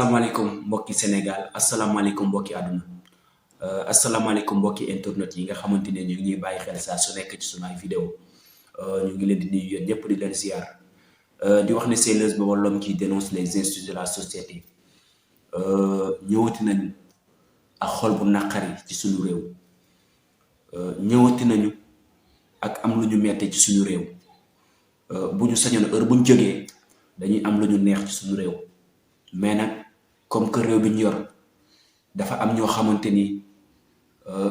asalaamaaleykum mbokki Sénégal asalaamaaleykum mbokki àdduna asalaamaaleykum mbokki internet yi nga xamante ne ñu ngi ñuy bàyyi xel saa su nekk ci sunu ay vidéo ñu ngi leen di nuyu yéen ñëpp di leen ziar di wax ne c'est Leuz Baba l'homme qui dénonce les injustices de la société ñëwati nañu ak xol bu naqari ci suñu réew ñëwati nañu ak am lu ñu metti ci suñu réew bu ñu sañoon heure bu ñu jógee dañuy am lu ñu neex ci suñu réew mais nag comme que réew bi ñu yor dafa am ñoo xamante ni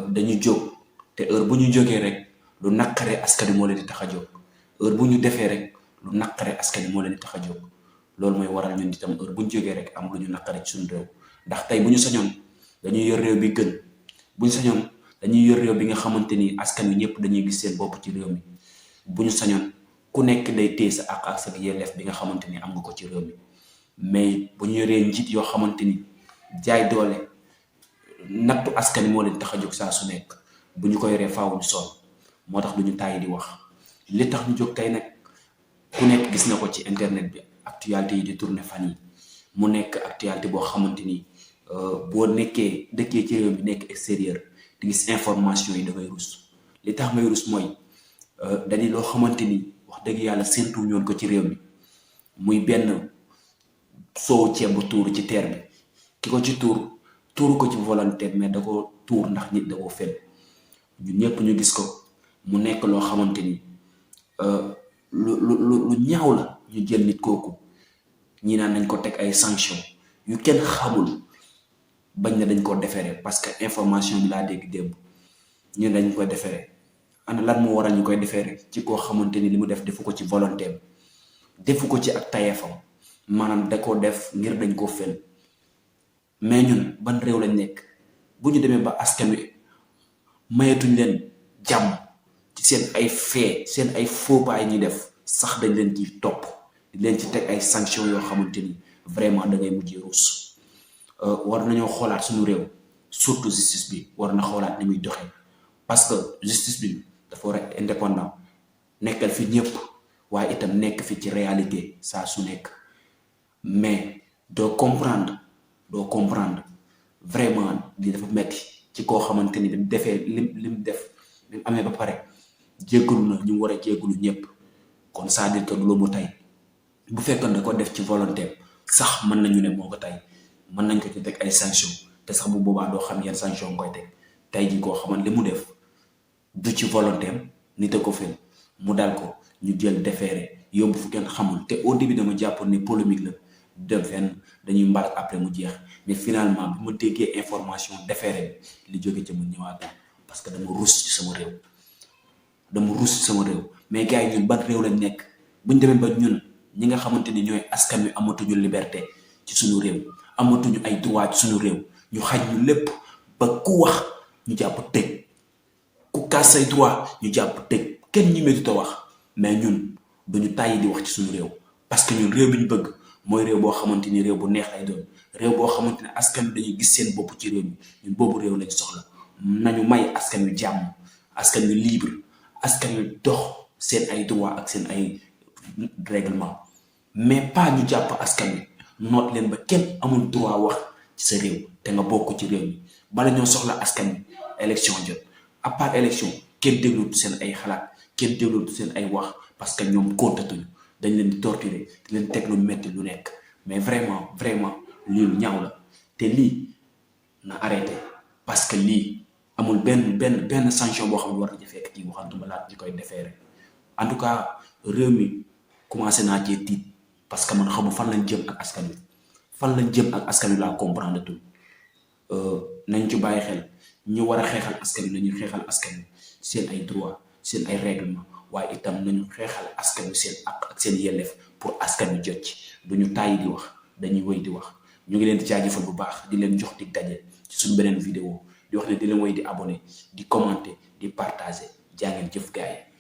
dañu jóg te heure bu ñu jógee rek lu naqare askan wi moo leen di tax a jóg heure bu ñu defee rek lu naqare askan wi moo leen di tax a jóg loolu mooy waral ñun itam heure bu ñu jógee rek am lu ñu naqare ci suñu réew ndax tey bu ñu sañoon dañuy yor réew bi gën bu ñu sañoon dañuy yor réew bi nga xamante ni askan wi ñëpp dañuy gis seen bopp ci réew mi bu ñu sañoon ku nekk day téye sa àq ak sa yelleef bi nga xamante ni am nga ko ci réew mi mais bu ñu yoree njiit yoo xamante ni jaay doole nattu askan wi moo leen tax a jóg saa su nekk bu ñu ko yoree faaw ñu sol moo tax du ñu tàyyi di wax li tax ñu jóg tey nag ku nekk gis na ko ci internet bi actualité yi di tourner fan yi mu nekk actualité boo xamante ni boo nekkee dëkkee ci réew mi nekk extérieur di gis information yi da ngay rus li tax may rus mooy dañuy loo xamante ni wax dëgg yàlla séntu ñoon ko ci réew mi muy benn soow ceeb bu tuuru ci teer bi ki ko ci tuuru ko ci volonté mais da ko tuur ndax nit da koo fen ñun ñëpp ñu gis ko mu nekk loo xamante ni lu ñaaw la ñu jël nit kooku ñi naan nañ ko teg ay sanction yu kenn xamul bañ na dañ ko defere parce que information bi laa dégg démb ñu dañ koy defere ana lan moo waral ñu koy defere ci koo xamante ni li mu def defu ko ci volonté defu ko ci ak tayeefam maanaam da ko def ngir dañ ko fen mais ñun ban réew lañ nekk bu ñu demee ba askan wi mayetuñ leen jàmm ci seen ay fee seen ay faux pas yi ñuy def sax dañ leen ci topp di leen ci teg ay sanctions yoo xamante ni vraiment da ngay mujjee ruus war nañoo xoolaat suñu réew surtout justice bi war na xoolaat ni muy doxee parce que justice bi dafa war a indépendant nekkal fi ñëpp waaye itam nekk fi ci réalité saa su nekk mais doo comprendre vraiment li dafa metti ci koo xamante ni bi defee lim def bi amee ba pare jéggalu na ñu war a jéggalu ñëpp kon c'est-à-dire que du lu mu tey bu fekkoon da ko def ci volonté sax mën nañu ne moo ko tey mën nañ ko ci teg ay sanction te sax bu boobaa doo xam yan sanction koy teg tey ji koo xamante li mu def du ci volonté nit a ko fen mu dal ko ñu jël déféré yóbbu fu kenn xamul te au début dama jàppoon ne polémique la dem fenn dañuy mbaal après mu jeex mais finalement bi ma déggee information déféré li jóge ca mu ñëwaat parce que dama rus ci sama réew mais gars yi ñun ban réew lañ nekk buñ demee ba ñun ñi nga xamante ni ñooy askan wi amatuñu liberté ci suñu réew amatuñu ay droit ci suñu réew ñu xaj ñu lépp ba ku wax ñu jàpp tëj ku kaas say droit ñu jàpp tëj kenn ñi métti wax mais ñun duñu tàyyi di wax ci suñu réew parce que ñun réew bi ñu bëgg mooy réew boo xamante ni réew bu neex lay doon réew boo xamante ne askan wi dañuy gis seen bopp ci réew mi ñun boobu réew lañ soxla nañu may askan wi jàmm askan wi libre askan wi dox seen ay droit ak seen ay règlement mais pas ñu jàpp askan wi noot leen ba kenn amul droit wax ci sa réew te nga bokk ci réew mi bala ñoo soxla askan wi élection jot à part élection kenn déglutu seen ay xalaat kenn déglutu seen ay wax parce que ñoom kontatuñu dañ leen di torturer di leen teg lu metti lu nekk mais vraiment lii lu ñaaw la te lii na arrêté parce que lii amul benn sanction boo xam ne war na fekk ci waxantuma laat di koy defeere en tout cas réew mi commencé naa cee tiit parce que man xamu fan lañ jëm ak askan wi laa comprendre tout nañ ci bàyyi xel ñu war a xeexal askan wi nañu xeexal askan wi seen ay droit seen ay règlement waaye itam nañu xeexal askan wi seen ak seen yelleef pour askan wi jot ci duñu tàyyi di wax dañuy wéy di wax ñu ngi leen di jaajëfal bu baax di leen jox dig daje ci suñu beneen vidéo di wax ne di leen wéy di abonné di commenter di partager jaa ngeen jëf gaay